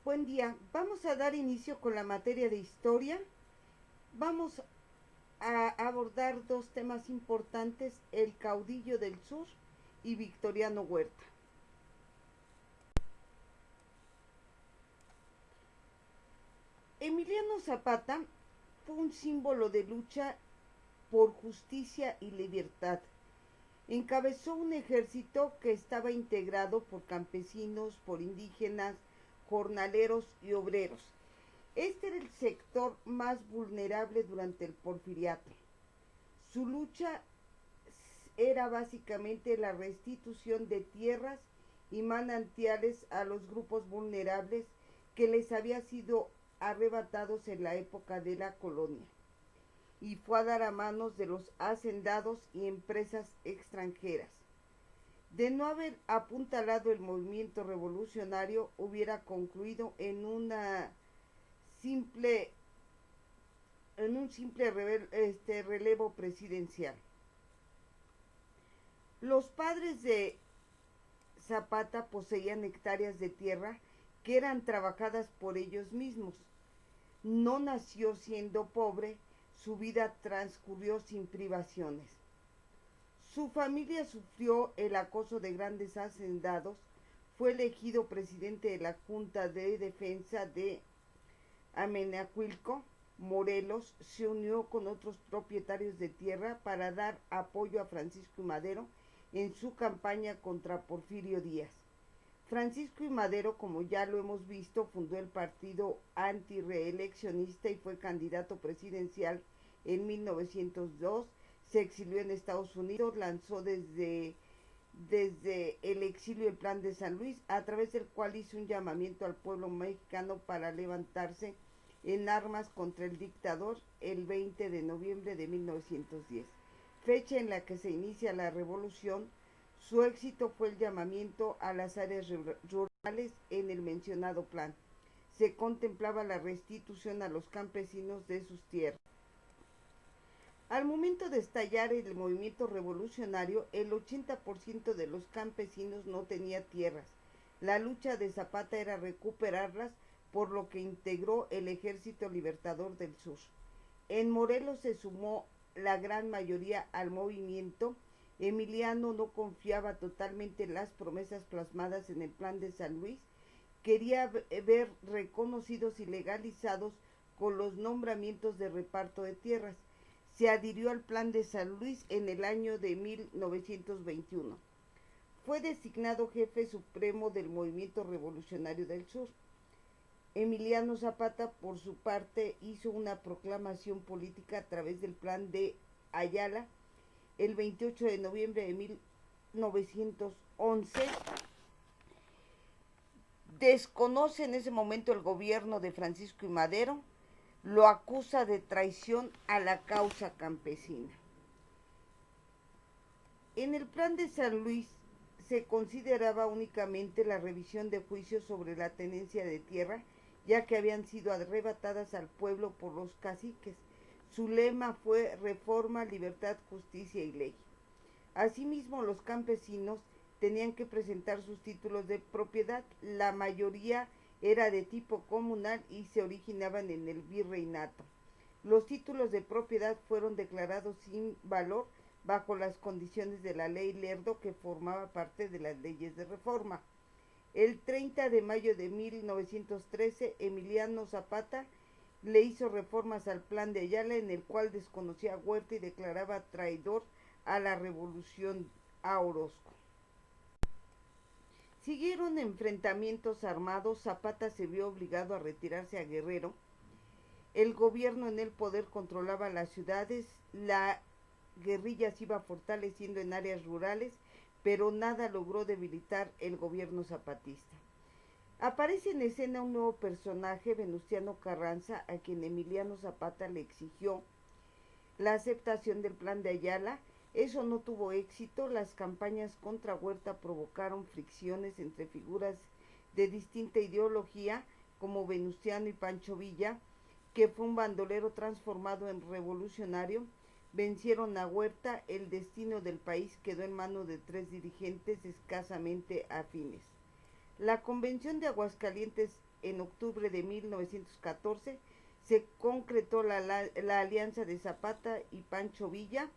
Buen día. Vamos a dar inicio con la materia de historia. Vamos a abordar dos temas importantes, el caudillo del sur y Victoriano Huerta. Emiliano Zapata fue un símbolo de lucha por justicia y libertad. Encabezó un ejército que estaba integrado por campesinos, por indígenas, jornaleros y obreros. Este era el sector más vulnerable durante el porfiriato. Su lucha era básicamente la restitución de tierras y manantiales a los grupos vulnerables que les había sido arrebatados en la época de la colonia, y fue a dar a manos de los hacendados y empresas extranjeras. De no haber apuntalado el movimiento revolucionario, hubiera concluido en un simple relevo presidencial. Los padres de Zapata poseían hectáreas de tierra que eran trabajadas por ellos mismos. No nació siendo pobre, su vida transcurrió sin privaciones. Su familia sufrió el acoso de grandes hacendados, fue elegido presidente de la Junta de Defensa de Amenacuilco, Morelos, se unió con otros propietarios de tierra para dar apoyo a Francisco I. Madero en su campaña contra Porfirio Díaz. Francisco I. Madero, como ya lo hemos visto, fundó el partido antireeleccionista y fue candidato presidencial en 1902. Se exilió en Estados Unidos, lanzó desde el exilio el Plan de San Luis, a través del cual hizo un llamamiento al pueblo mexicano para levantarse en armas contra el dictador el 20 de noviembre de 1910, fecha en la que se inicia la revolución. Su éxito fue el llamamiento a las áreas rurales en el mencionado plan. Se contemplaba la restitución a los campesinos de sus tierras. Al momento de estallar el movimiento revolucionario, el 80% de los campesinos no tenía tierras. La lucha de Zapata era recuperarlas, por lo que integró el Ejército Libertador del Sur. En Morelos se sumó la gran mayoría al movimiento. Emiliano no confiaba totalmente en las promesas plasmadas en el Plan de San Luis. Quería ver reconocidos y legalizados con los nombramientos de reparto de tierras. Se adhirió al Plan de San Luis en el año de 1921. Fue designado jefe supremo del Movimiento Revolucionario del Sur. Emiliano Zapata, por su parte, hizo una proclamación política a través del Plan de Ayala el 28 de noviembre de 1911. Desconoce en ese momento el gobierno de Francisco I. Madero, lo acusa de traición a la causa campesina. En el Plan de San Luis se consideraba únicamente la revisión de juicios sobre la tenencia de tierra, ya que habían sido arrebatadas al pueblo por los caciques. Su lema fue reforma, libertad, justicia y ley. Asimismo, los campesinos tenían que presentar sus títulos de propiedad. La mayoría era de tipo comunal y se originaban en el virreinato. Los títulos de propiedad fueron declarados sin valor bajo las condiciones de la ley Lerdo, que formaba parte de las leyes de reforma. El 30 de mayo de 1913, Emiliano Zapata le hizo reformas al Plan de Ayala, en el cual desconocía a Huerta y declaraba traidor a la revolución a Orozco. Siguieron enfrentamientos armados. Zapata se vio obligado a retirarse a Guerrero. El gobierno en el poder controlaba las ciudades, la guerrilla se iba fortaleciendo en áreas rurales, pero nada logró debilitar el gobierno zapatista. Aparece en escena un nuevo personaje, Venustiano Carranza, a quien Emiliano Zapata le exigió la aceptación del Plan de Ayala. Eso no tuvo éxito. Las campañas contra Huerta provocaron fricciones entre figuras de distinta ideología, como Venustiano y Pancho Villa, que fue un bandolero transformado en revolucionario. Vencieron a Huerta. El destino del país quedó en manos de tres dirigentes escasamente afines. La Convención de Aguascalientes en octubre de 1914, se concretó la alianza de Zapata y Pancho Villa,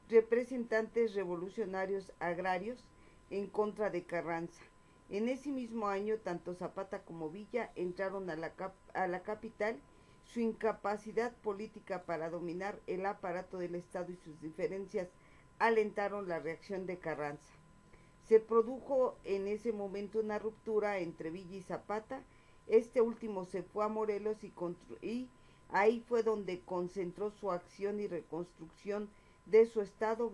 representantes revolucionarios agrarios, en contra de Carranza. En ese mismo año, tanto Zapata como Villa entraron a la capital. Su incapacidad política para dominar el aparato del Estado y sus diferencias alentaron la reacción de Carranza. Se produjo en ese momento una ruptura entre Villa y Zapata. Este último se fue a Morelos y ahí fue donde concentró su acción y reconstrucción de su estado.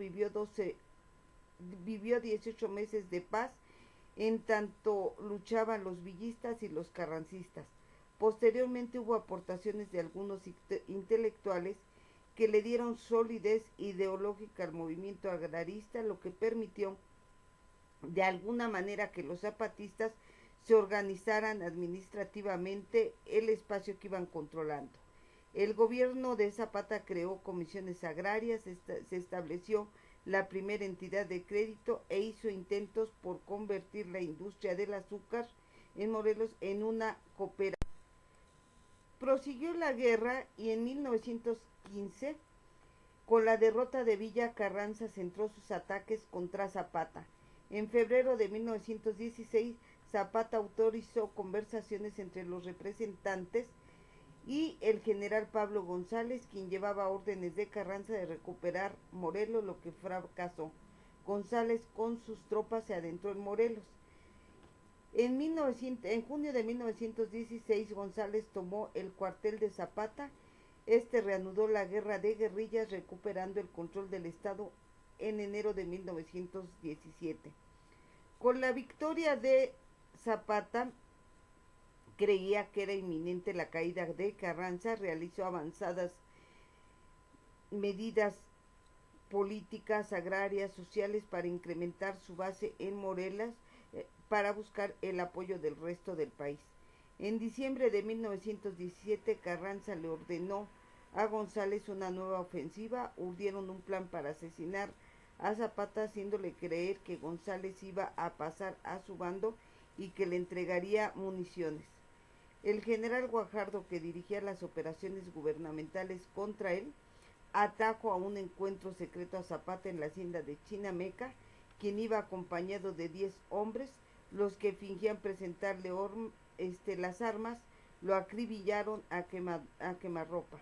Vivió 18 meses de paz, en tanto luchaban los villistas y los carrancistas. Posteriormente hubo aportaciones de algunos intelectuales que le dieron solidez ideológica al movimiento agrarista, lo que permitió de alguna manera que los zapatistas se organizaran administrativamente el espacio que iban controlando. El gobierno de Zapata creó comisiones agrarias, se estableció la primera entidad de crédito e hizo intentos por convertir la industria del azúcar en Morelos en una cooperativa. Prosiguió la guerra y en 1915, con la derrota de Villa, Carranza centró sus ataques contra Zapata. En febrero de 1916, Zapata autorizó conversaciones entre los representantes y el general Pablo González, quien llevaba órdenes de Carranza de recuperar Morelos, lo que fracasó. González con sus tropas se adentró en Morelos. En junio de 1916, González tomó el cuartel de Zapata. Este reanudó la guerra de guerrillas, recuperando el control del Estado en enero de 1917. Con la victoria de Zapata, creía que era inminente la caída de Carranza, realizó avanzadas medidas políticas, agrarias, sociales para incrementar su base en Morelos, para buscar el apoyo del resto del país. En diciembre de 1917, Carranza le ordenó a González una nueva ofensiva. Urdieron un plan para asesinar a Zapata, haciéndole creer que González iba a pasar a su bando y que le entregaría municiones. El general Guajardo, que dirigía las operaciones gubernamentales contra él, atrajo a un encuentro secreto a Zapata en la hacienda de Chinameca, quien iba acompañado de 10 hombres, los que fingían presentarle las armas, lo acribillaron a quemarropa.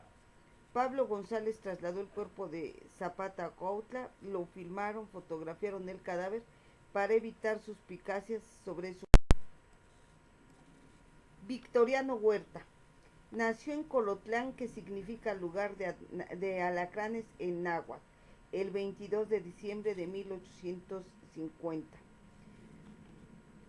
Pablo González trasladó el cuerpo de Zapata a Cuautla, lo filmaron, fotografiaron el cadáver para evitar suspicacias sobre su... Victoriano Huerta nació en Colotlán, que significa lugar de alacranes en náhuatl, el 22 de diciembre de 1850.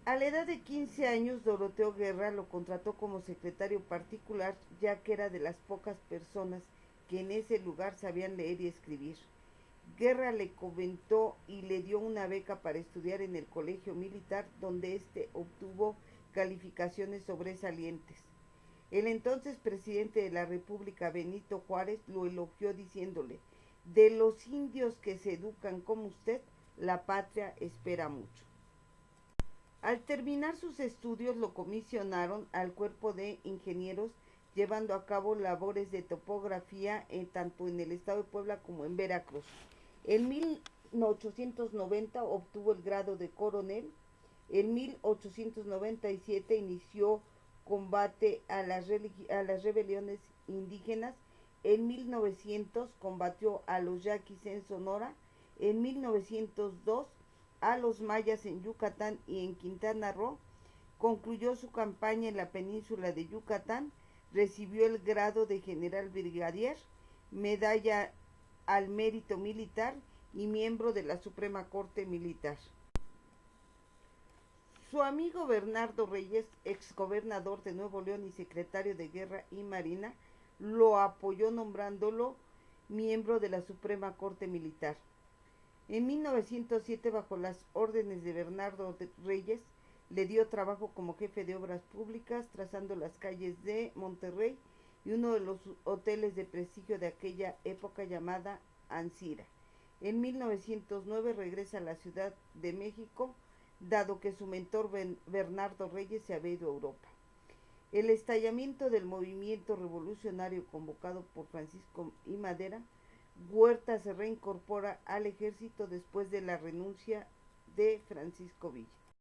A la edad de 15 años, Doroteo Guerra lo contrató como secretario particular, ya que era de las pocas personas que en ese lugar sabían leer y escribir. Guerra le comentó y le dio una beca para estudiar en el colegio militar, donde obtuvo calificaciones sobresalientes. El entonces presidente de la República, Benito Juárez, lo elogió diciéndole: de los indios que se educan como usted, la patria espera mucho. Al terminar sus estudios, lo comisionaron al cuerpo de ingenieros, llevando a cabo labores de topografía tanto en el estado de Puebla como en Veracruz. En 1890 obtuvo el grado de coronel. En 1897 inició combate a las rebeliones indígenas. En 1900 combatió a los yaquis en Sonora. En 1902 a los mayas en Yucatán y en Quintana Roo. Concluyó su campaña en la península de Yucatán. Recibió el grado de general brigadier, medalla al mérito militar y miembro de la Suprema Corte Militar. Su amigo Bernardo Reyes, exgobernador de Nuevo León y secretario de Guerra y Marina, lo apoyó nombrándolo miembro de la Suprema Corte Militar. En 1907, bajo las órdenes de Bernardo Reyes, le dio trabajo como jefe de obras públicas, trazando las calles de Monterrey y uno de los hoteles de prestigio de aquella época llamada Ancira. En 1909 regresa a la Ciudad de México, dado que su mentor Bernardo Reyes se había ido a Europa. El estallamiento del movimiento revolucionario convocado por Francisco I. Madero, Huerta se reincorpora al ejército después de la renuncia de Francisco Villa.